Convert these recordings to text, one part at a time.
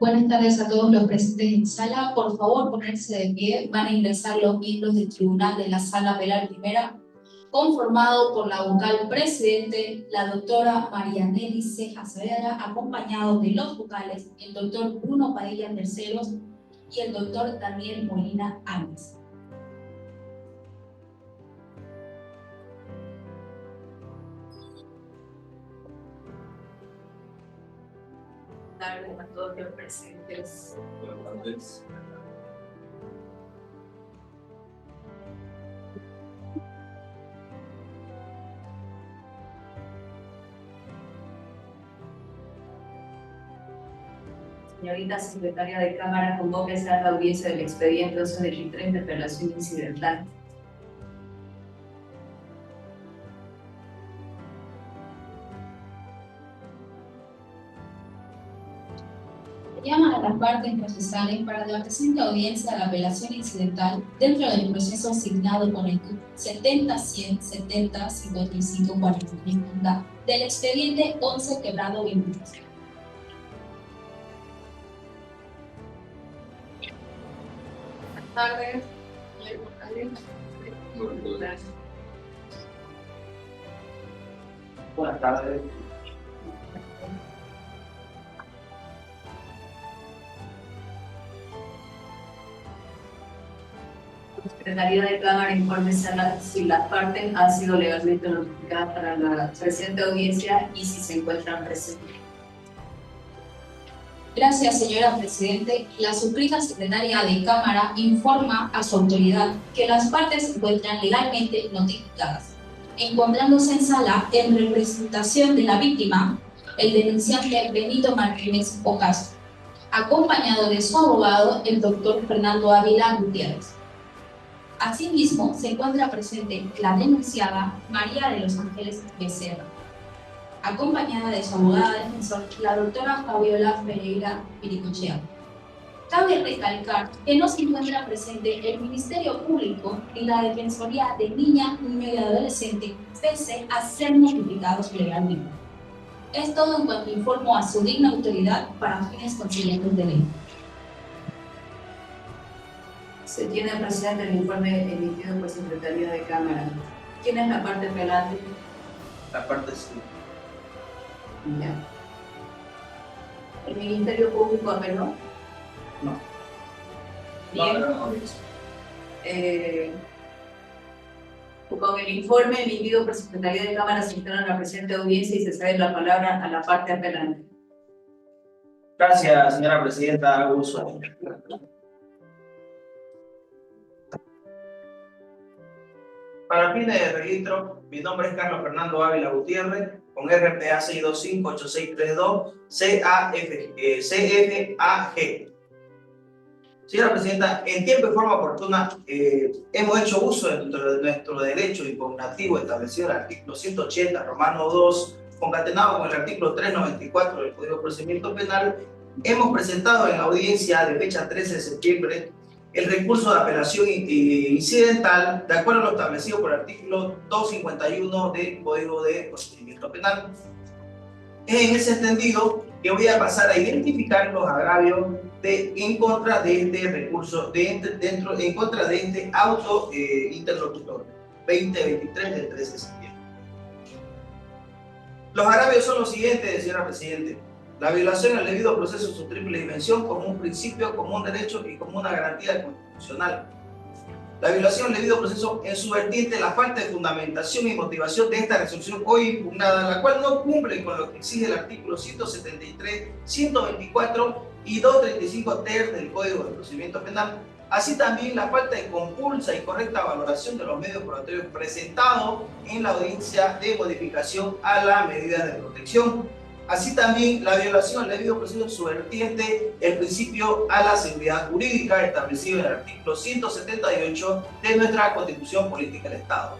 Buenas tardes a todos los presentes en sala. Por favor, ponerse de pie. Van a ingresar los miembros del Tribunal de la Sala Penal Primera, conformado por la vocal presidente, la doctora María Nelly Ceja Saavedra, acompañado de los vocales, el doctor Bruno Padilla Terceros y el doctor Daniel Molina Áñez. Buenas tardes a todos los presentes. Buenas tardes. Señorita secretaria de Cámara, convóquese a la audiencia del expediente 1123 de apelación incidental. Llama a las partes procesales para la presente audiencia de la apelación incidental dentro del proceso asignado con el 70-100-70-55-43 del expediente 11-23. Buenas tardes. Buenas tardes. Secretaría de Cámara, infórmese si las partes han sido legalmente notificadas para la presente audiencia y si se encuentran presentes. Gracias, señora Presidente. La suscrita secretaria de Cámara informa a su autoridad que las partes se encuentran legalmente notificadas, encontrándose en sala en representación de la víctima, el denunciante Benito Martínez Ocasio, acompañado de su abogado, el doctor Fernando Ávila Gutiérrez. Asimismo, se encuentra presente la denunciada María de los Ángeles Becerra, acompañada de su abogada defensor, la doctora Fabiola Pereira Piricochea. Cabe recalcar que no se encuentra presente el Ministerio Público y la Defensoría de Niña, Niño y Adolescente, pese a ser notificados legalmente. Es todo en cuanto informo a su digna autoridad para fines conciliantes de ley. Se tiene presente el informe emitido por Secretaría de Cámara. ¿Quién es la parte apelante? La parte sí. Ya. ¿El Ministerio Público apeló? No. Bien. No. Con el informe emitido por Secretaría de Cámara se instala la presente audiencia y se cede la palabra a la parte apelante. Gracias, señora presidenta. Hago uso. Para fines de registro, mi nombre es Carlos Fernando Ávila Gutiérrez, con RPA 6258632 CFAG. Señora presidenta, en tiempo y forma oportuna hemos hecho uso de nuestro derecho impugnativo establecido en el artículo 180, Romano 2, concatenado con el artículo 394 del Código de Procedimiento Penal. Hemos presentado en audiencia de fecha 13 de septiembre el recurso de apelación incidental de acuerdo a lo establecido por el artículo 251 del Código de Procedimiento Penal. Es en ese entendido que voy a pasar a identificar los agravios en contra de este recurso, en contra de este auto interlocutor 2023 del 13 de septiembre. Los agravios son los siguientes, señora Presidente. La violación al debido proceso en su triple dimensión como un principio, como un derecho y como una garantía constitucional. La violación al debido proceso en su vertiente, la falta de fundamentación y motivación de esta resolución hoy impugnada, la cual no cumple con lo que exige el artículo 173, 124 y 235 ter del Código de Procedimiento Penal. Así también la falta de compulsa y correcta valoración de los medios probatorios presentados en la audiencia de modificación a la medida de protección. Así también la violación al debido proceso en su vertiente, el principio a la seguridad jurídica establecido en el artículo 178 de nuestra Constitución Política del Estado.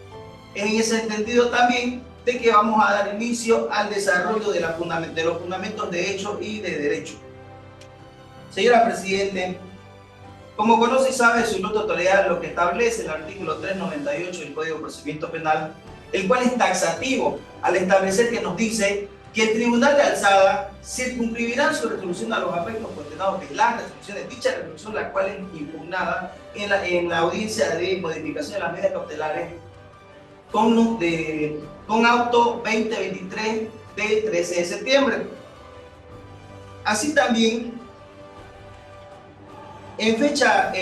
Es en ese sentido también de que vamos a dar inicio al desarrollo de los fundamentos de hecho y de derecho. Señora Presidente, como conoce y sabe su ilustre autoridad lo que establece el artículo 398 del Código de Procedimiento Penal, el cual es taxativo al establecer que nos dice que el Tribunal de Alzada circunscribirá su resolución a los aspectos condenados de las resoluciones, dicha resolución la cual es impugnada en la audiencia de modificación de las medidas cautelares con auto 2023 de 13 de septiembre. Así también, en fecha,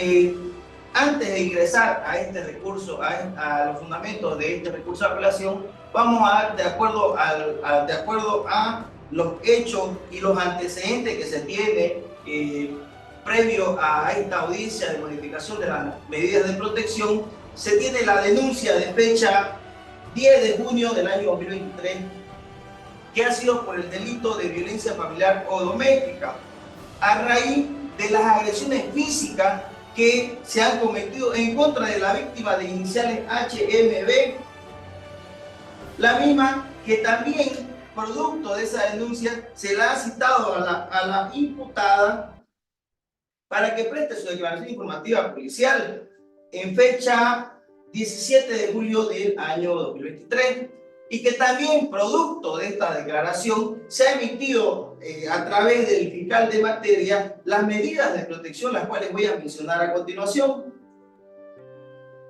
antes de ingresar a este recurso, a los fundamentos de este recurso de apelación, vamos a dar de acuerdo a los hechos y los antecedentes que se tiene previo a esta audiencia de modificación de las medidas de protección. Se tiene la denuncia de fecha 10 de junio del año 2023, que ha sido por el delito de violencia familiar o doméstica, a raíz de las agresiones físicas que se han cometido en contra de la víctima de iniciales HMB, la misma que también, producto de esa denuncia, se la ha citado a la imputada para que preste su declaración informativa policial en fecha 17 de julio del año 2023, y que también, producto de esta declaración, se ha emitido a través del fiscal de materia las medidas de protección, las cuales voy a mencionar a continuación.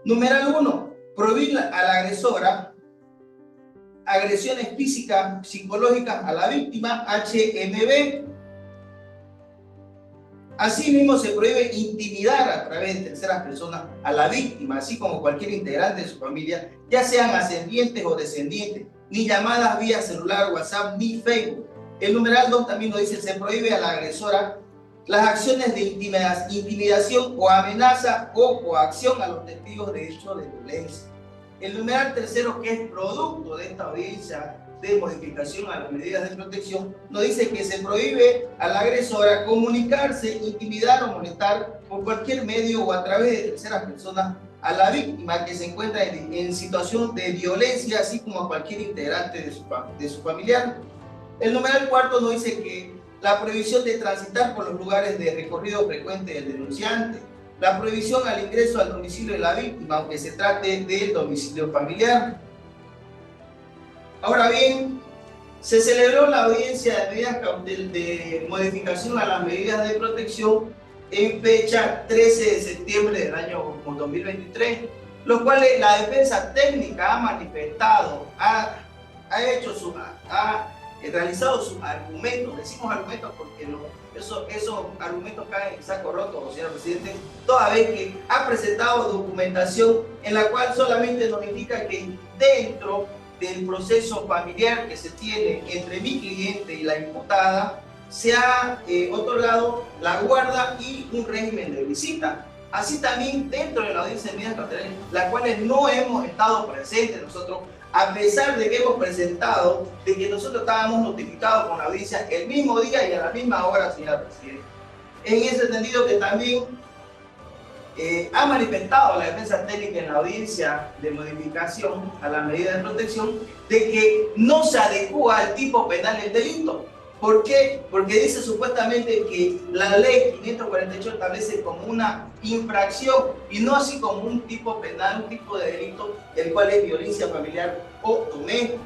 Numeral 1. Prohibir a la agresora agresiones físicas, psicológicas a la víctima HMB. Asimismo, se prohíbe intimidar a través de terceras personas a la víctima, así como cualquier integrante de su familia, ya sean ascendientes o descendientes, ni llamadas vía celular, WhatsApp, ni Facebook. El numeral 2 también nos dice: se prohíbe a la agresora las acciones de intimidación o amenaza o coacción a los testigos de hechos de violencia. El numeral tercero, que es producto de esta audiencia de modificación a las medidas de protección, nos dice que se prohíbe a la agresora comunicarse, intimidar o molestar por cualquier medio o a través de terceras personas a la víctima que se encuentra en situación de violencia, así como a cualquier integrante de su familiar. El numeral cuarto nos dice que la prohibición de transitar por los lugares de recorrido frecuente del denunciante, la prohibición al ingreso al domicilio de la víctima, aunque se trate del domicilio familiar. Ahora bien, se celebró la audiencia de medidas de modificación a las medidas de protección en fecha 13 de septiembre del año 2023, los cuales la defensa técnica ha manifestado, ha realizado sus argumentos. Decimos argumentos porque esos argumentos caen en saco roto, señor presidente, toda vez que ha presentado documentación en la cual solamente nos indica que dentro del proceso familiar que se tiene entre mi cliente y la imputada, se ha otorgado la guarda y un régimen de visita. Así también dentro de la audiencia de medidas cautelares, las cuales no hemos estado presentes nosotros, a pesar de que hemos presentado, de que nosotros estábamos notificados con la audiencia el mismo día y a la misma hora, señor presidente. En ese sentido que también ha manifestado la defensa técnica en la audiencia de modificación a la medida de protección de que no se adecua al tipo penal del delito. ¿Por qué? Porque dice supuestamente que la ley 548 establece como una infracción y no así como un tipo penal, un tipo de delito, el cual es violencia familiar o doméstica.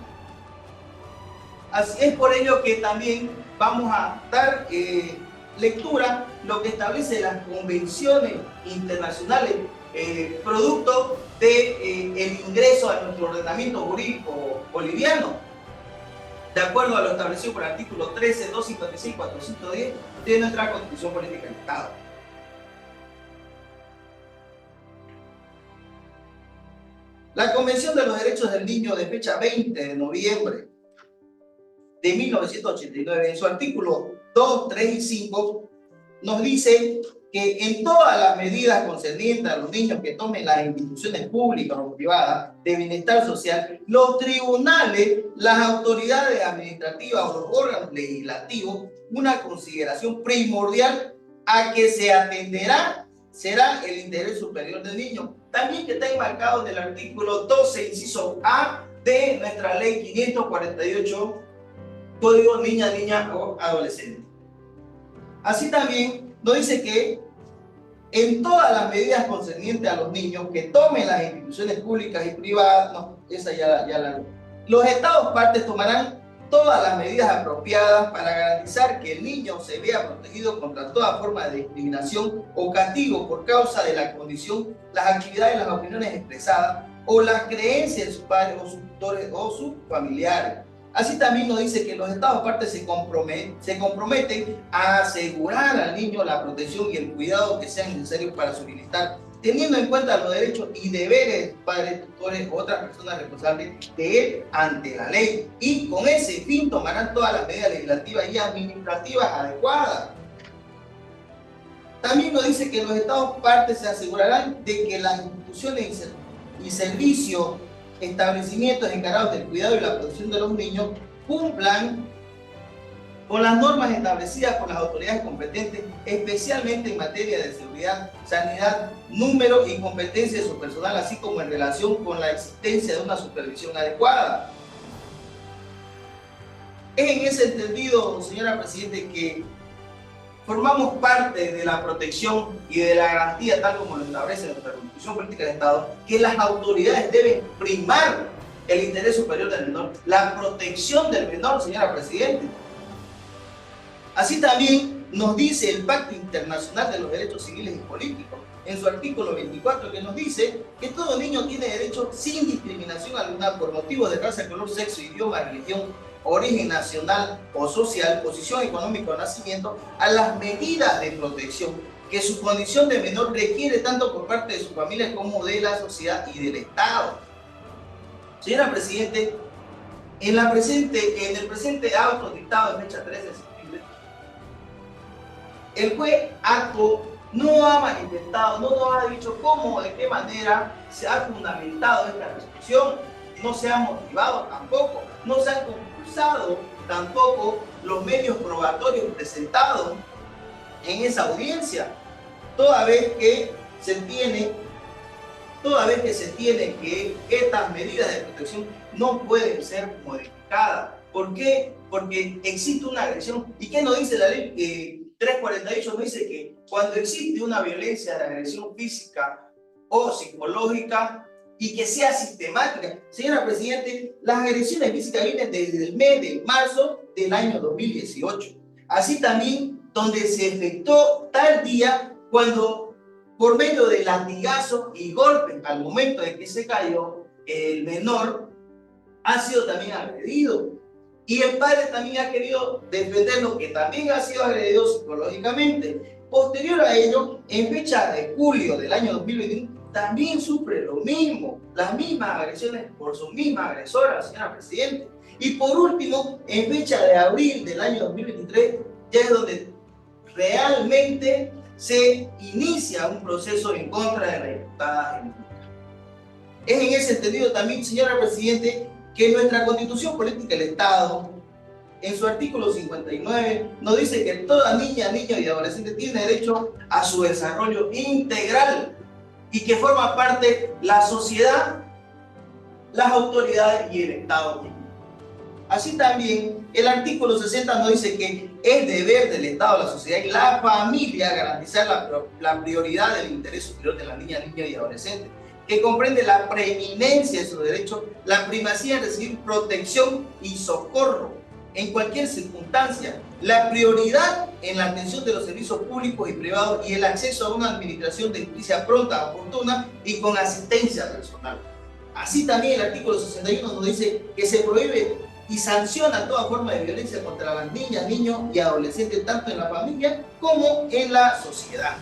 Así es por ello que también vamos a dar lectura lo que establece las convenciones internacionales producto de el ingreso a nuestro ordenamiento jurídico boliviano, de acuerdo a lo establecido por el artículo 13, 256, 410 de nuestra Constitución Política del Estado. La Convención de los Derechos del Niño de fecha 20 de noviembre de 1989, en su artículo 2, 3 y 5, nos dice que en todas las medidas concernientes a los niños que tomen las instituciones públicas o privadas de bienestar social, los tribunales, las autoridades administrativas o los órganos legislativos, una consideración primordial a que se atenderá será el interés superior del niño. También que está enmarcado en el artículo 12, inciso A de nuestra ley 548, Código Niña o Adolescente. Así también nos dice que en todas las medidas concernientes a los niños que tomen las instituciones públicas y privadas, los estados partes tomarán todas las medidas apropiadas para garantizar que el niño se vea protegido contra toda forma de discriminación o castigo por causa de la condición, las actividades, las opiniones expresadas o las creencias de sus padres o sus tutores o sus familiares. Así también nos dice que los Estados partes se comprometen a asegurar al niño la protección y el cuidado que sean necesarios para su bienestar, teniendo en cuenta los derechos y deberes de padres, tutores u otras personas responsables de él ante la ley. Y con ese fin tomarán todas las medidas legislativas y administrativas adecuadas. También nos dice que los Estados partes se asegurarán de que las instituciones y servicios, establecimientos encargados del cuidado y la protección de los niños cumplan con las normas establecidas por las autoridades competentes, especialmente en materia de seguridad, sanidad, número y competencia de su personal, así como en relación con la existencia de una supervisión adecuada. Es en ese entendido, señora Presidenta, que formamos parte de la protección y de la garantía, tal como lo establece nuestra Constitución Política del Estado, que las autoridades deben primar el interés superior del menor, la protección del menor, señora Presidenta. Así también nos dice el Pacto Internacional de los Derechos Civiles y Políticos, en su artículo 24, que nos dice que todo niño tiene derecho sin discriminación alguna por motivos de raza, color, sexo, idioma, religión, origen nacional o social, posición económica o nacimiento, a las medidas de protección que su condición de menor requiere tanto por parte de su familia como de la sociedad y del Estado. Señora Presidente, en el presente auto dictado en fecha 13 de septiembre, el juez Arco no ha manifestado, no nos ha dicho cómo, de qué manera se ha fundamentado esta resolución, no se ha motivado tampoco, no se han compulsado tampoco los medios probatorios presentados en esa audiencia, toda vez que se tiene que estas medidas de protección no pueden ser modificadas. ¿Por qué? Porque existe una agresión. ¿Y qué nos dice la ley 348? Nos dice que cuando existe una violencia de agresión física o psicológica y que sea sistemática. Señora Presidente, las agresiones físicas vienen desde el mes de marzo del año 2018. Así también, donde se efectuó tal día cuando, por medio de latigazos y golpes, al momento de que se cayó, el menor ha sido también agredido. Y el padre también ha querido defenderlo, que también ha sido agredido psicológicamente. Posterior a ello, en fecha de julio del año 2021, también sufre lo mismo, las mismas agresiones por su misma agresora, señora Presidente. Y por último, en fecha de abril del año 2023, ya es donde realmente se inicia un proceso en contra de la diputada Genoveva. Es en ese entendido también, señora Presidente, que nuestra Constitución Política del Estado, en su artículo 59, nos dice que toda niña, niño y adolescente tiene derecho a su desarrollo integral y que forma parte la sociedad, las autoridades y el Estado. Así también, el artículo 60 nos dice que es deber del Estado, la sociedad y la familia garantizar la prioridad del interés superior de la niña, niño y adolescente, que comprende la preeminencia de sus derechos, la primacía de recibir protección y socorro en cualquier circunstancia, la prioridad en la atención de los servicios públicos y privados y el acceso a una administración de justicia pronta, oportuna y con asistencia personal. Así también el artículo 61 nos dice que se prohíbe y sanciona toda forma de violencia contra las niñas, niños y adolescentes, tanto en la familia como en la sociedad.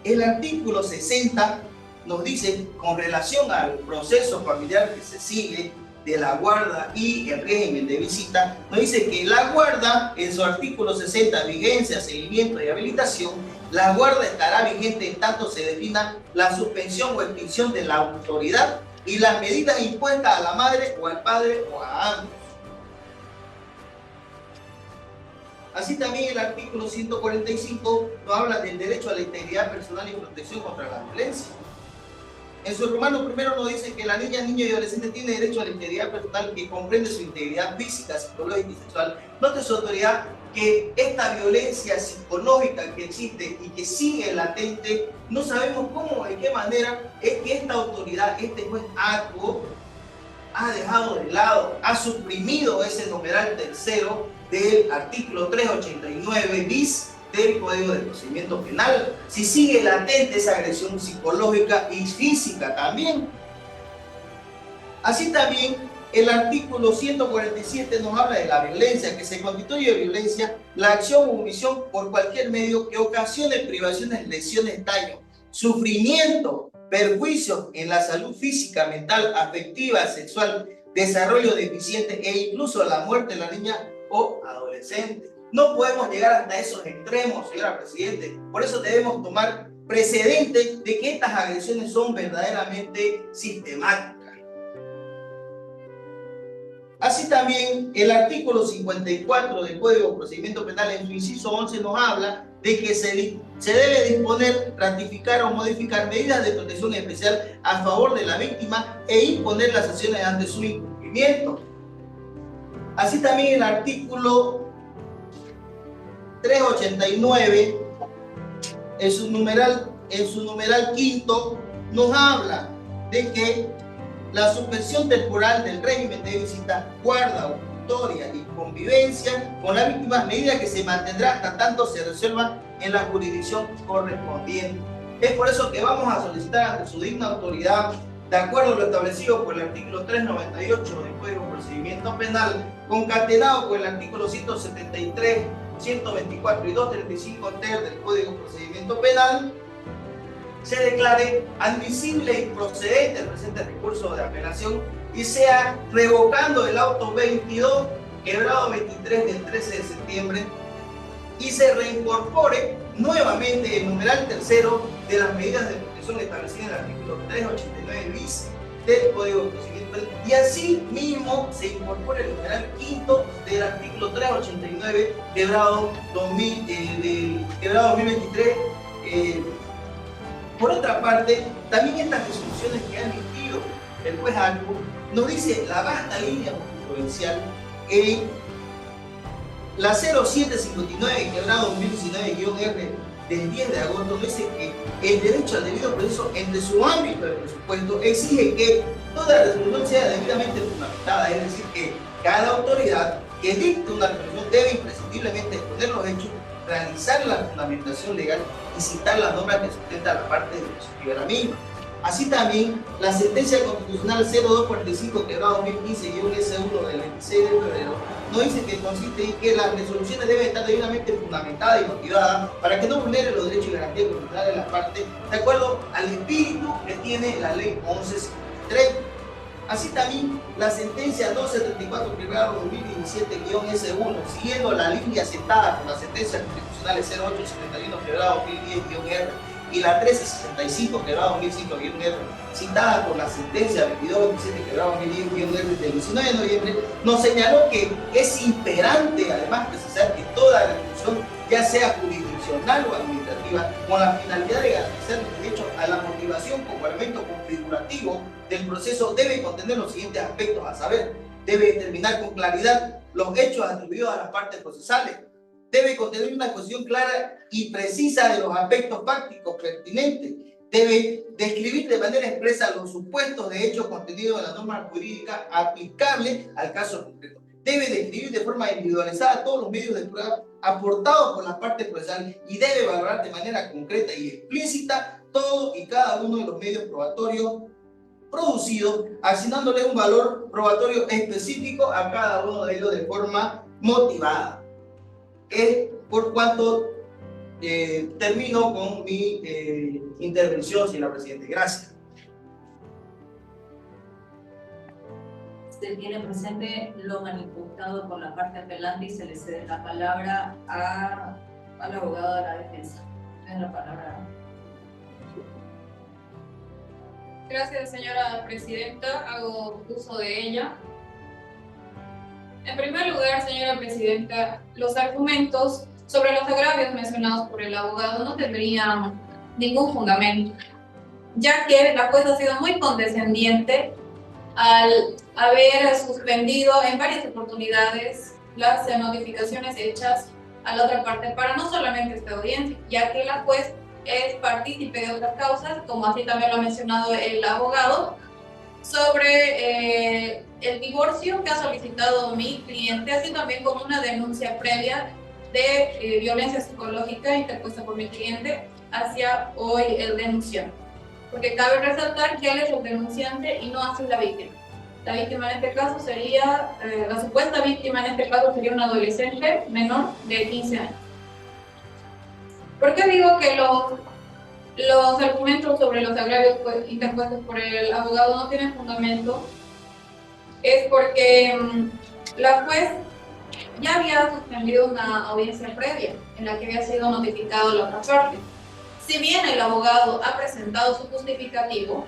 El artículo 60 nos dice, con relación al proceso familiar que se sigue de la guarda y el régimen de visita, nos dice que la guarda, en su artículo 60, vigencia, seguimiento y habilitación, la guarda estará vigente en tanto se defina la suspensión o extinción de la autoridad y las medidas impuestas a la madre o al padre o a ambos. Así también el artículo 145 nos habla del derecho a la integridad personal y protección contra la violencia. En su Romano primero nos dice que la niña, niño y adolescente tiene derecho a la integridad personal que comprende su integridad física, psicológica y sexual. Note su autoridad que esta violencia psicológica que existe y que sigue latente, no sabemos cómo, de qué manera es que esta autoridad, este juez Arco, ha dejado de lado, ha suprimido ese numeral tercero del artículo 389 bis del Código de Procedimiento Penal, si sigue latente esa agresión psicológica y física también. Así también el artículo 147 nos habla de la violencia, que se constituye violencia la acción o omisión por cualquier medio que ocasione privaciones, lesiones, daño, sufrimiento, perjuicio en la salud física, mental, afectiva, sexual, desarrollo deficiente e incluso la muerte de la niña o adolescente. No podemos llegar hasta esos extremos, señora Presidente. Por eso debemos tomar precedente de que estas agresiones son verdaderamente sistemáticas. Así también el artículo 54 del Código de Procedimiento Penal en su inciso 11 nos habla de que se debe disponer, ratificar o modificar medidas de protección especial a favor de la víctima e imponer las sanciones ante su incumplimiento. Así también el artículo 389 en su numeral quinto nos habla de que la suspensión temporal del régimen de visita, guarda, custodia y convivencia con la víctima, medida que se mantendrá hasta tanto se resuelva en la jurisdicción correspondiente. Es por eso que vamos a solicitar ante su digna autoridad, de acuerdo a lo establecido por el artículo 398 del Código de Procedimiento Penal, concatenado con el artículo 173, 124 y 235 ter del Código de Procedimiento Penal, se declare admisible y procedente el presente recurso de apelación y sea revocando el auto 22, quebrado 23 del 13 de septiembre, y se reincorpore nuevamente el numeral tercero de las medidas de protección establecidas en el artículo 389 bis del Código de Procedimiento Penal, y así mismo se incorpore el numeral quinto del artículo 389 quebrado 2023. Por otra parte, también estas resoluciones que ha emitido el juez Albo nos dice la vasta línea jurisprudencial en la 0759 quebrado 2019-R del 10 de agosto, nos dice que el derecho al debido proceso entre su ámbito de presupuesto exige que toda resolución sea debidamente fundamentada, es decir, que cada autoridad que dicte una resolución debe imprescindiblemente exponer los hechos, realizar la fundamentación legal y citar las normas que sustentan la parte dispositiva de la misma. Así también, la sentencia constitucional 0245 quebrado 2015-S1 del 26 de febrero nos dice que consiste en que las resoluciones deben estar debidamente fundamentadas y motivadas para que no vulneren los derechos y garantías constitucionales de las partes, de acuerdo al espíritu que tiene la ley 1153. Así también, la sentencia 1234 quebrado 2017-S1, siguiendo la línea sentada por las sentencias constitucionales 0871 quebrado 2010-R y la 1365 quebrado 2005-R, citada por la sentencia 2227 quebrado 2010-R del 19 de noviembre, nos señaló que es imperante, además, precisar que toda resolución, ya sea jurisdiccional o administrativa, con la finalidad de garantizar el derecho a la motivación como elemento configurativo del proceso, debe contener los siguientes aspectos, a saber, debe determinar con claridad los hechos atribuidos a las partes procesales, debe contener una exposición clara y precisa de los aspectos fácticos pertinentes, debe describir de manera expresa los supuestos de hechos contenidos en la norma jurídica aplicable al caso concreto, debe describir de forma individualizada todos los medios de prueba aportados por las partes procesales y debe valorar de manera concreta y explícita todo y cada uno de los medios probatorios producidos, asignándole un valor probatorio específico a cada uno de ellos de forma motivada. Por cuanto termino con mi intervención, señora Presidente. Gracias. Se tiene presente lo manifestado por la parte apelante y se le cede la palabra al abogado de la defensa. Tiene la palabra. Gracias, señora Presidenta. Hago uso de ella. En primer lugar, señora Presidenta, los argumentos sobre los agravios mencionados por el abogado no tendrían ningún fundamento, ya que la jueza ha sido muy condescendiente al haber suspendido en varias oportunidades las notificaciones hechas a la otra parte para no solamente esta audiencia, ya que la juez es partícipe de otras causas, como así también lo ha mencionado el abogado, sobre el divorcio que ha solicitado mi cliente, así también como una denuncia previa de violencia psicológica interpuesta por mi cliente hacia hoy el denunciante. Porque cabe resaltar que él es el denunciante y no así la víctima. La víctima en este caso sería, la supuesta víctima en este caso sería una adolescente menor de 15 años. ¿Por qué digo que los argumentos sobre los agravios interpuestos por el abogado no tienen fundamento? Es porque la juez ya había suspendido una audiencia previa en la que había sido notificado la otra parte. Si bien el abogado ha presentado su justificativo,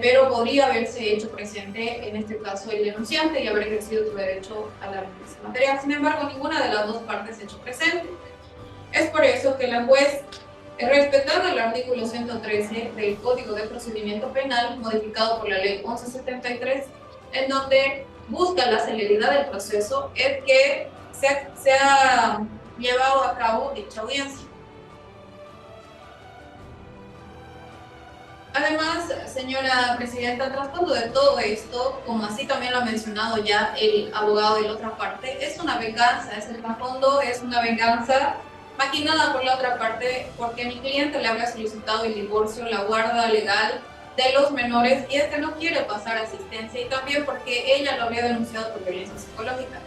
pero podría haberse hecho presente en este caso el denunciante y haber ejercido su derecho a la defensa material. Sin embargo, ninguna de las dos partes se ha hecho presente. Es por eso que la juez, respetando el artículo 113 del Código de Procedimiento Penal, modificado por la Ley 1173, en donde busca la celeridad del proceso, es que se ha llevado a cabo dicha audiencia. Además, señora presidenta, trasfondo de todo esto, como así también lo ha mencionado ya el abogado de la otra parte, es una venganza, el trasfondo es una venganza maquinada por la otra parte porque mi cliente le había solicitado el divorcio, la guarda legal de los menores y este no quiere pasar asistencia y también porque ella lo había denunciado por violencia psicológica.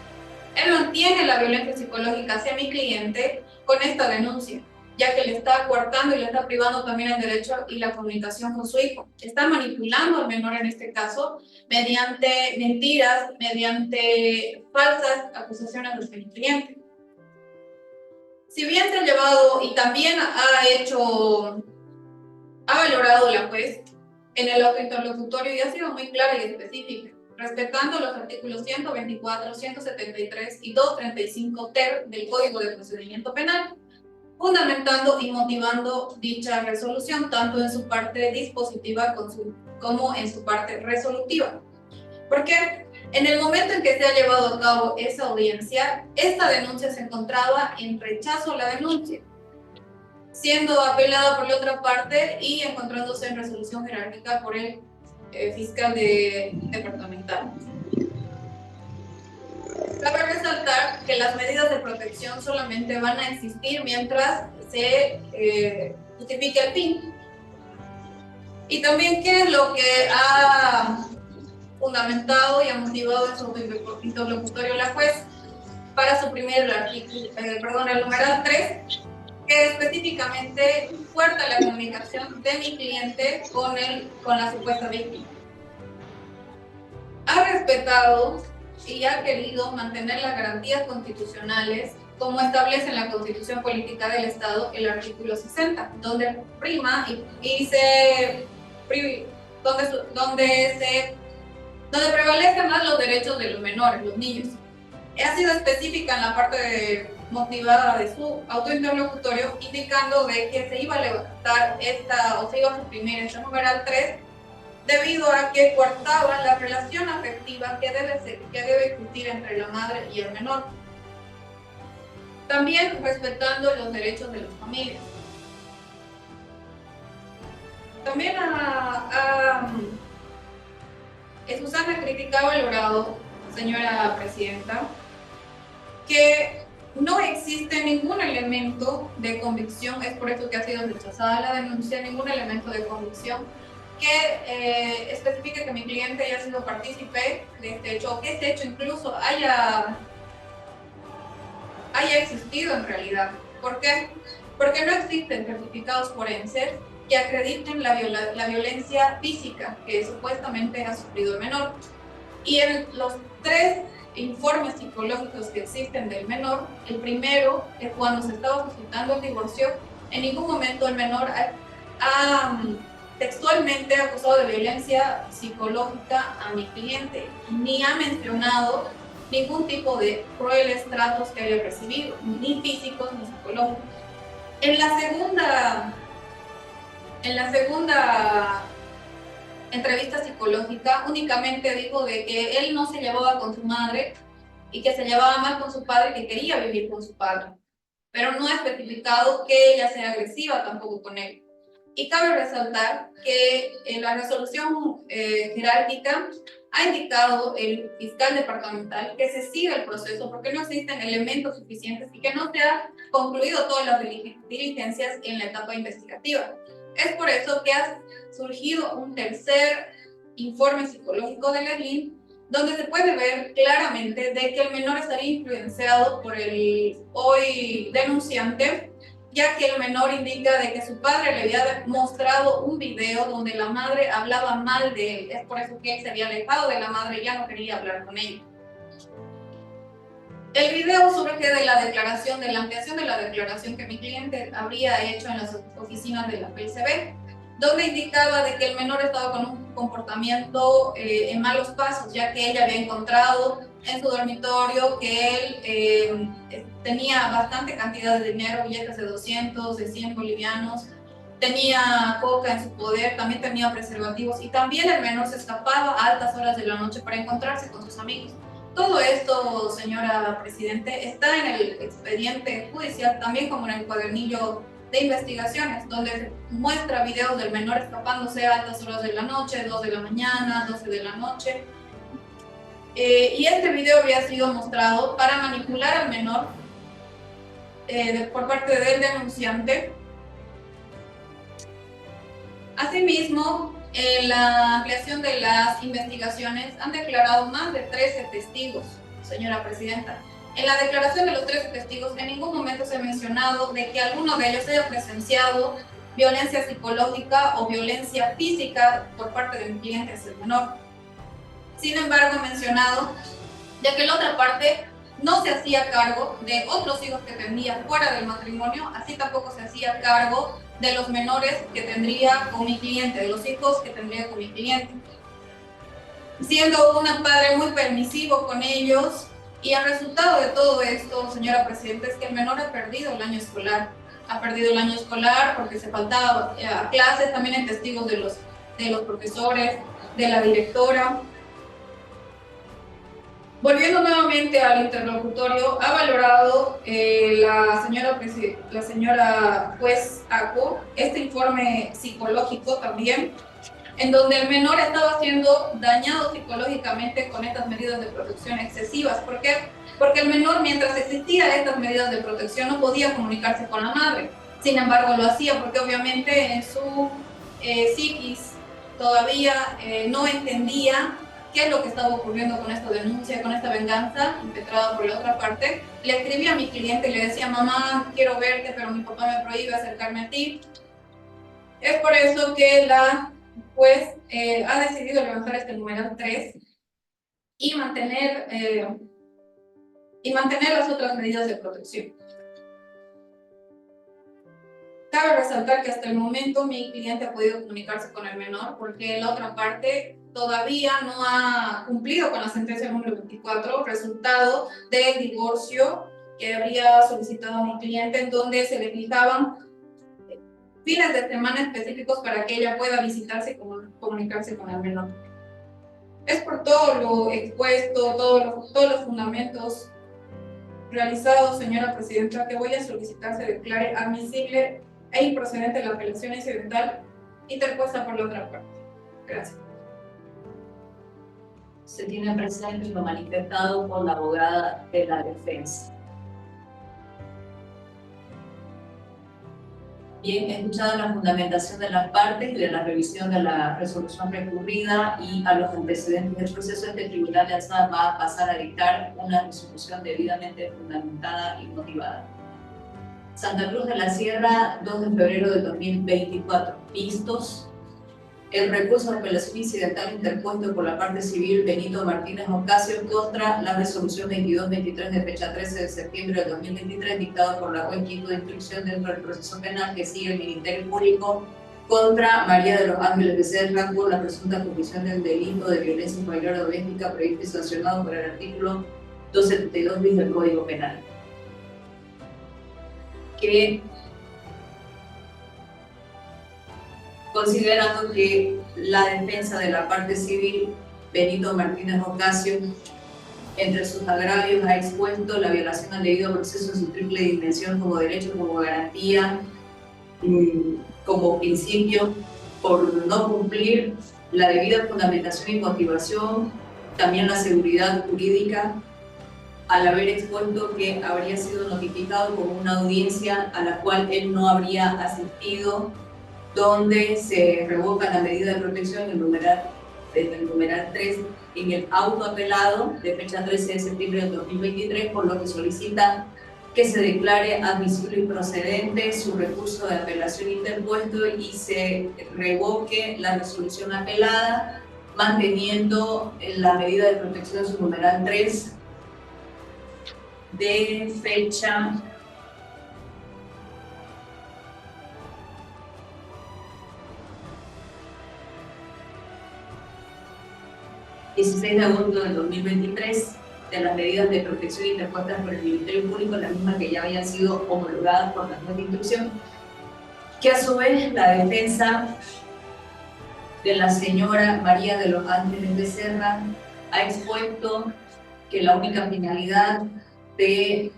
Él mantiene la violencia psicológica hacia mi cliente con esta denuncia, ya que le está coartando y le está privando también el derecho y la comunicación con su hijo. Está manipulando al menor en este caso mediante mentiras, mediante falsas acusaciones hacia mi cliente. Si bien se ha llevado y también ha valorado la juez en el autointerlocutorio y ha sido muy clara y específica, respetando los artículos 124, 173 y 235 ter del Código de Procedimiento Penal, fundamentando y motivando dicha resolución tanto en su parte dispositiva como en su parte resolutiva. Porque en el momento en que se ha llevado a cabo esa audiencia, esta denuncia se encontraba en rechazo a la denuncia, siendo apelada por la otra parte y encontrándose en resolución jerárquica por el fiscal departamental. Cabe resaltar que las medidas de protección solamente van a existir mientras se justifique el fin. Y también qué es lo que ha fundamentado y ha motivado en su interlocutorio la juez para suprimir el numeral 3, que específicamente fuerza la comunicación de mi cliente con la supuesta víctima. Ha respetado y ha querido mantener las garantías constitucionales como establece en la Constitución Política del Estado el artículo 60, donde prima donde prevalecen más los derechos de los menores, los niños. Ha sido específica en la parte motivada de su autointerlocutorio, indicando de que se iba a levantar se iba a suprimir este numeral 3 debido a que coartaba la relación afectiva que debe existir entre la madre y el menor. También respetando los derechos de las familias. También Susana criticaba el grado, señora presidenta, que no existe ningún elemento de convicción, es por eso que ha sido rechazada la denuncia, ningún elemento de convicción que especifique que mi cliente haya sido partícipe de este hecho, o que este hecho incluso haya existido en realidad. ¿Por qué? Porque no existen certificados forenses que acrediten la violencia física que supuestamente ha sufrido el menor. Y en los 3 informes psicológicos que existen del menor, el primero es cuando se estaba suscitando el divorcio, en ningún momento el menor ha textualmente acusado de violencia psicológica a mi cliente, ni ha mencionado ningún tipo de crueles tratos que haya recibido, ni físicos ni psicológicos. En la segunda entrevista psicológica únicamente dijo de que él no se llevaba con su madre y que se llevaba mal con su padre y que quería vivir con su padre, pero no ha especificado que ella sea agresiva tampoco con él. Y cabe resaltar que en la resolución jerárquica ha indicado el fiscal departamental que se siga el proceso porque no existen elementos suficientes y que no se ha concluido todas las diligencias en la etapa investigativa. Es por eso que ha surgido un tercer informe psicológico de la LIN, donde se puede ver claramente de que el menor estaría influenciado por el hoy denunciante, ya que el menor indica de que su padre le había mostrado un video donde la madre hablaba mal de él. Es por eso que él se había alejado de la madre y ya no quería hablar con ella. El video surge de la declaración, de la ampliación de la declaración que mi cliente habría hecho en las oficinas de la PLCB, donde indicaba de que el menor estaba con un comportamiento en malos pasos, ya que ella había encontrado en su dormitorio que él tenía bastante cantidad de dinero, billetes de 200, de 100 bolivianos, tenía coca en su poder, también tenía preservativos, y también el menor se escapaba a altas horas de la noche para encontrarse con sus amigos. Todo esto, señora Presidente, está en el expediente judicial, también como en el cuadernillo de investigaciones, donde se muestra videos del menor escapándose a altas horas de la noche, 2 de la mañana, 12 de la noche. Y este video había sido mostrado para manipular al menor por parte del denunciante. Asimismo, en la ampliación de las investigaciones han declarado más de 13 testigos, señora Presidenta. En la declaración de los 13 testigos, en ningún momento se ha mencionado de que alguno de ellos haya presenciado violencia psicológica o violencia física por parte de mi cliente hacia el menor. Sin embargo, he mencionado de que la otra parte no se hacía cargo de otros hijos que tendría fuera del matrimonio, así tampoco se hacía cargo de los menores que tendría con mi cliente, de los hijos que tendría con mi cliente. Siendo un padre muy permisivo con ellos, y el resultado de todo esto, señora Presidenta, es que el menor ha perdido el año escolar. Ha perdido el año escolar porque se faltaba a clases, también en testigos de los profesores, de la directora. Volviendo nuevamente al interlocutorio, ha valorado la señora juez Aco este informe psicológico también, en donde el menor estaba siendo dañado psicológicamente con estas medidas de protección excesivas. ¿Por qué? Porque el menor, mientras existían estas medidas de protección, no podía comunicarse con la madre. Sin embargo, lo hacía porque obviamente en su psiquis todavía no entendía qué es lo que estaba ocurriendo con esta denuncia, con esta venganza impetrada por la otra parte. Le escribía a mi cliente y le decía: mamá, quiero verte, pero mi papá me prohíbe acercarme a ti. Es por eso que la juez ha decidido levantar este numeral 3 y mantener las otras medidas de protección. Cabe resaltar que hasta el momento mi cliente ha podido comunicarse con el menor porque la otra parte todavía no ha cumplido con la sentencia número 24, resultado del divorcio que habría solicitado mi cliente, en donde se le fijaban fines de semana específicos para que ella pueda visitarse y comunicarse con el menor. Es por todo lo expuesto, todos los fundamentos realizados, señora Presidenta, que voy a solicitar se declare admisible e improcedente la apelación incidental interpuesta por la otra parte. Gracias. Se tiene presente lo manifestado por la abogada de la defensa. Bien, escuchada la fundamentación de las partes y de la revisión de la resolución recurrida y a los antecedentes del proceso, este tribunal de alzada va a pasar a dictar una resolución debidamente fundamentada y motivada. Santa Cruz de la Sierra, 2 de febrero de 2024. Vistos el recurso de apelación incidental interpuesto por la parte civil Benito Martínez Ocasio contra la resolución 2223 de fecha 13 de septiembre de 2023 dictado por la juez quinto de instrucción dentro del proceso penal que sigue el Ministerio Público contra María de los Ángeles Becerra por la presunta comisión del delito de violencia familiar o doméstica previsto y sancionado por el artículo 272 bis del Código Penal. Que considerando que la defensa de la parte civil, Benito Martínez Ocasio, entre sus agravios ha expuesto la violación al debido proceso en su triple dimensión como derecho, como garantía como principio por no cumplir la debida fundamentación y motivación, también la seguridad jurídica, al haber expuesto que habría sido notificado como una audiencia a la cual él no habría asistido, donde se revoca la medida de protección en el numeral 3 en el auto apelado de fecha 13 de septiembre del 2023, por lo que solicita que se declare admisible y procedente su recurso de apelación interpuesto y se revoque la resolución apelada, manteniendo la medida de protección su numeral 3 de fecha 16 de agosto del 2023 de las medidas de protección interpuestas por el Ministerio Público, las mismas que ya habían sido homologadas por la juez de instrucción, que a su vez la defensa de la señora María de los Ángeles Becerra ha expuesto que la única finalidad de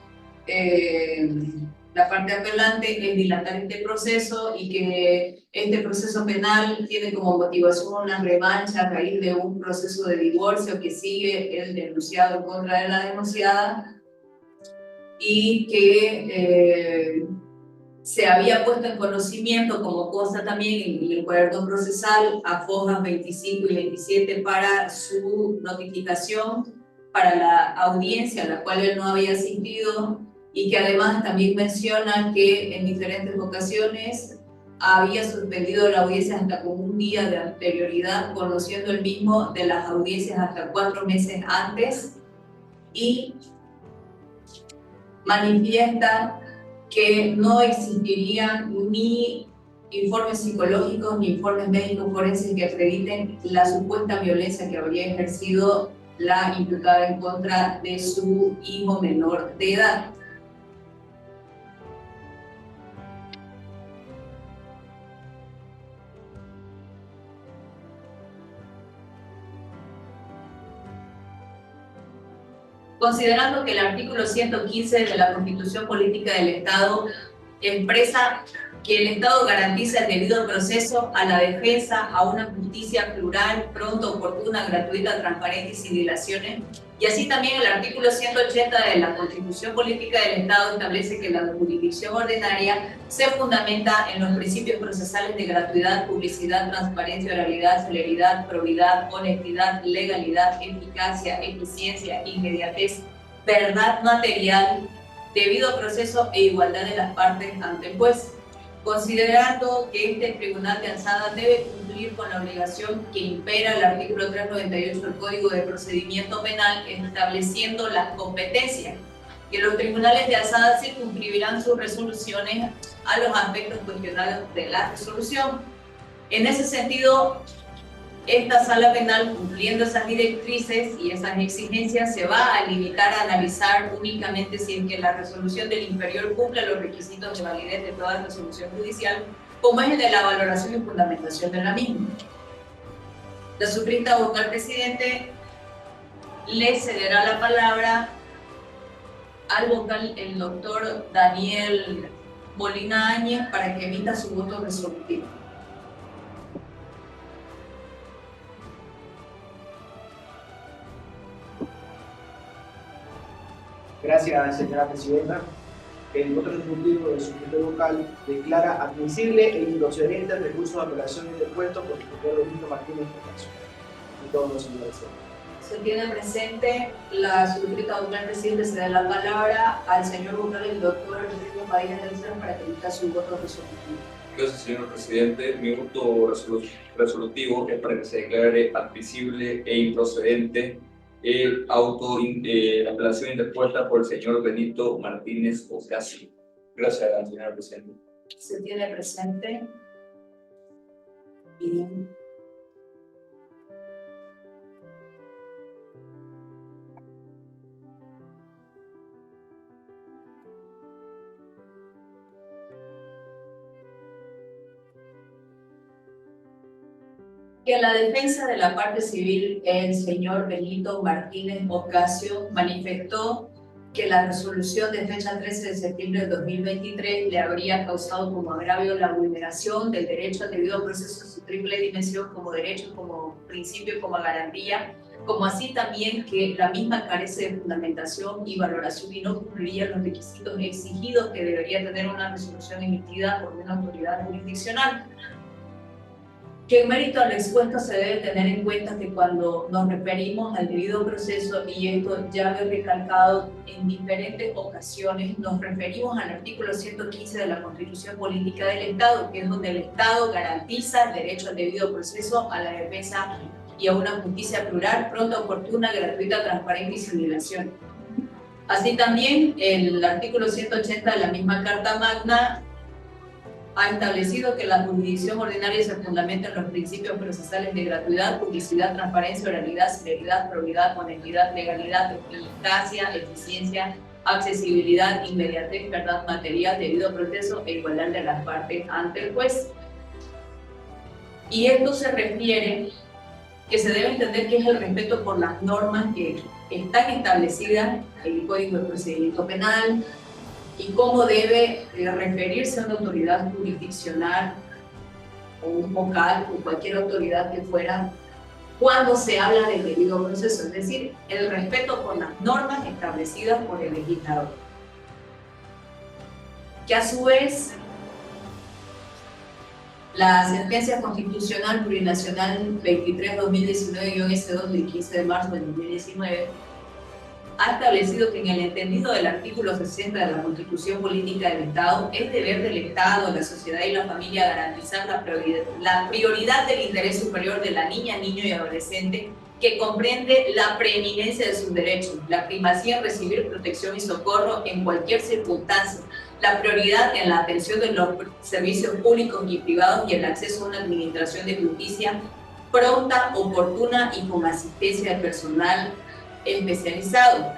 la parte apelante es dilatar este proceso y que este proceso penal tiene como motivación una revancha a raíz de un proceso de divorcio que sigue el denunciado en contra de la denunciada y que se había puesto en conocimiento, como consta también en el cuaderno procesal, a fojas 25 y 27 para su notificación para la audiencia a la cual él no había asistido, y que además también menciona que en diferentes ocasiones había suspendido la audiencia hasta con un día de anterioridad, conociendo el mismo de las audiencias hasta 4 meses antes, y manifiesta que no existirían ni informes psicológicos ni informes médicos forenses que acrediten la supuesta violencia que habría ejercido la imputada en contra de su hijo menor de edad. Considerando que el artículo 115 de la Constitución Política del Estado expresa que el Estado garantiza el debido proceso a la defensa, a una justicia plural, pronta, oportuna, gratuita, transparente y sin dilaciones, y así también el artículo 180 de la Constitución Política del Estado establece que la jurisdicción ordinaria se fundamenta en los principios procesales de gratuidad, publicidad, transparencia, oralidad, celeridad, probidad, honestidad, legalidad, eficacia, eficiencia, inmediatez, verdad material, debido proceso e igualdad de las partes ante el juez. Considerando que este tribunal de alzada debe cumplir con la obligación que impera el artículo 398 del Código de Procedimiento Penal, estableciendo las competencias, que los tribunales de alzada circunscribirán sus resoluciones a los aspectos cuestionados de la resolución. En ese sentido, esta sala penal, cumpliendo esas directrices y esas exigencias, se va a limitar a analizar únicamente si es que la resolución del inferior cumple los requisitos de validez de toda resolución judicial, como es el de la valoración y fundamentación de la misma. La suscrita vocal presidente le cederá la palabra al vocal el doctor Daniel Molina Áñez para que emita su voto resolutivo. Gracias, señora presidenta. El voto resolutivo del sujeto vocal declara admisible e improcedente el recurso de apelación interpuesto por el doctor Benito Martínez Ocasio. Y todos los señores. Se tiene presente la suscrita vocal presidente, se da la palabra al señor vocal, el doctor Enrique Padilla Delcero, para que emita su voto resolutivo. Gracias, señor presidente. Mi voto resolutivo es para que se declare admisible e improcedente la apelación interpuesta por el señor Benito Martínez Ocasio. Gracias, señor presidente. Se tiene presente. Bien. Que la defensa de la parte civil, el señor Benito Martínez Ocasio, manifestó que la resolución de fecha 13 de septiembre del 2023 le habría causado como agravio la vulneración del derecho al debido proceso en su triple dimensión como derecho, como principio, como garantía, como así también que la misma carece de fundamentación y valoración y no cumpliría los requisitos exigidos que debería tener una resolución emitida por una autoridad jurisdiccional. Que en mérito al expuesto se debe tener en cuenta que cuando nos referimos al debido proceso, y esto ya lo he recalcado en diferentes ocasiones, nos referimos al artículo 115 de la Constitución Política del Estado, que es donde el Estado garantiza el derecho al debido proceso, a la defensa y a una justicia plural, pronta, oportuna, gratuita, transparente y sin dilación. Así también el artículo 180 de la misma Carta Magna ha establecido que la jurisdicción ordinaria se fundamenta en los principios procesales de gratuidad, publicidad, transparencia, oralidad, celeridad, probidad, honestidad, legalidad, eficacia, eficiencia, accesibilidad, inmediatez, verdad material, debido proceso e igualdad de las partes ante el juez. Y esto se refiere que se debe entender que es el respeto por las normas que están establecidas en el Código de Procedimiento Penal, y cómo debe referirse a una autoridad jurisdiccional o un vocal o cualquier autoridad que fuera cuando se habla del debido proceso, es decir, el respeto por las normas establecidas por el legislador. Que a su vez la sentencia constitucional plurinacional 23-2019-S2 del 15 de marzo del 2019 ha establecido que en el entendido del artículo 60 de la Constitución Política del Estado es deber del Estado, la sociedad y la familia garantizar la prioridad del interés superior de la niña, niño y adolescente, que comprende la preeminencia de sus derechos, la primacía en recibir protección y socorro en cualquier circunstancia, la prioridad en la atención de los servicios públicos y privados y el acceso a una administración de justicia pronta, oportuna y con asistencia de personal especializado.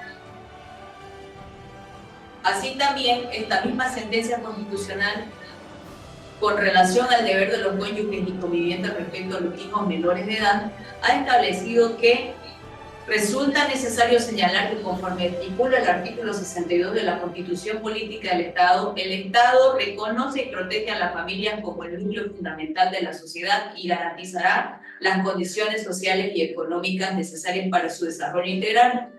Así también, esta misma sentencia constitucional, con relación al deber de los cónyuges y convivientes respecto a los hijos menores de edad, ha establecido que resulta necesario señalar que conforme estipula el artículo 62 de la Constitución Política del Estado, el Estado reconoce y protege a las familias como el núcleo fundamental de la sociedad y garantizará las condiciones sociales y económicas necesarias para su desarrollo integral.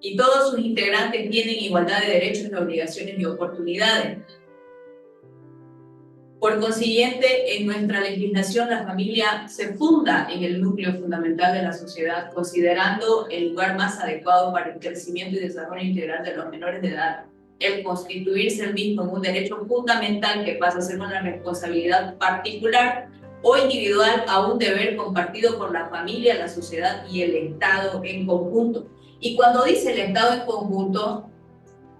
Y todos sus integrantes tienen igualdad de derechos, de obligaciones y oportunidades. Por consiguiente, en nuestra legislación la familia se funda en el núcleo fundamental de la sociedad, considerando el lugar más adecuado para el crecimiento y desarrollo integral de los menores de edad. El constituirse el mismo en un derecho fundamental que pasa a ser una responsabilidad particular o individual a un deber compartido por la familia, la sociedad y el Estado en conjunto. Y cuando dice el Estado en conjunto,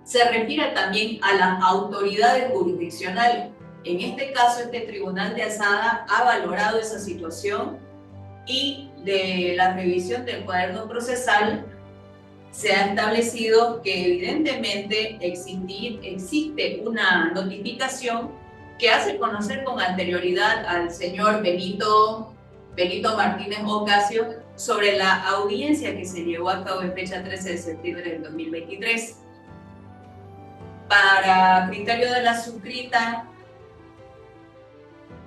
se refiere también a las autoridades jurisdiccionales. En este caso, este Tribunal de Alzada ha valorado esa situación y de la revisión del cuaderno procesal se ha establecido que evidentemente existe una notificación que hace conocer con anterioridad al señor Benito Martínez Ocasio sobre la audiencia que se llevó a cabo en fecha 13 de septiembre del 2023. Para criterio de la suscrita,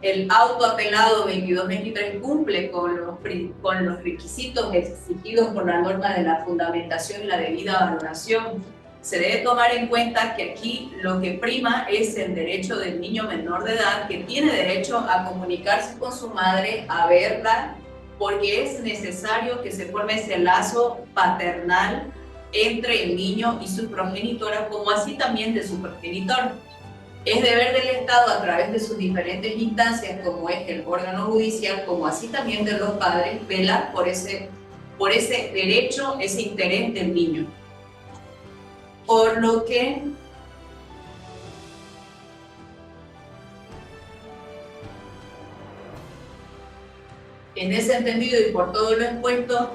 el auto apelado 2223 cumple con los requisitos exigidos por la norma de la fundamentación y la debida valoración. Se debe tomar en cuenta que aquí lo que prima es el derecho del niño menor de edad, que tiene derecho a comunicarse con su madre, a verla, porque es necesario que se forme ese lazo paternal entre el niño y su progenitora, como así también de su progenitor. Es deber del Estado, a través de sus diferentes instancias, como es el órgano judicial, como así también de los padres, velar por ese derecho, ese interés del niño. Por lo que en ese entendido y por todo lo expuesto,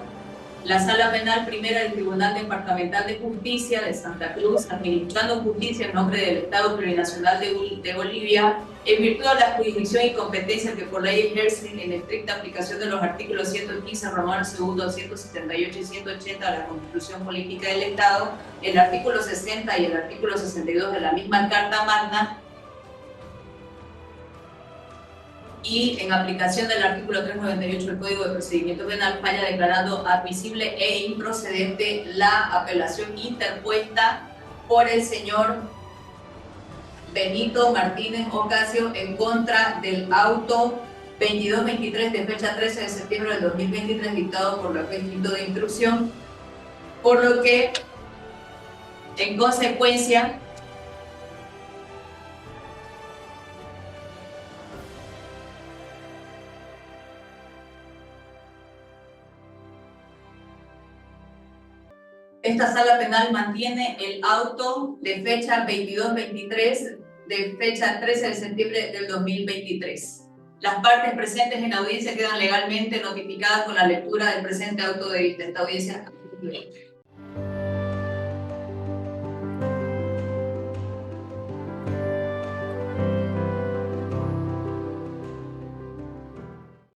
La Sala Penal Primera del Tribunal Departamental de Justicia de Santa Cruz, administrando justicia en nombre del Estado Plurinacional de Bolivia, en virtud de la jurisdicción y competencia que por ley ejercen en estricta aplicación de los artículos 115, Romano II, 178 y 180 de la Constitución Política del Estado, el artículo 60 y el artículo 62 de la misma Carta Magna, y en aplicación del artículo 398 del Código de Procedimiento Penal, falla declarando admisible e improcedente la apelación interpuesta por el señor Benito Martínez Ocasio en contra del auto 2223 de fecha 13 de septiembre del 2023 dictado por la juez quinto de instrucción, por lo que en consecuencia esta sala penal mantiene el auto de fecha 2223 de fecha 13 de septiembre del 2023. Las partes presentes en audiencia quedan legalmente notificadas con la lectura del presente auto de esta audiencia.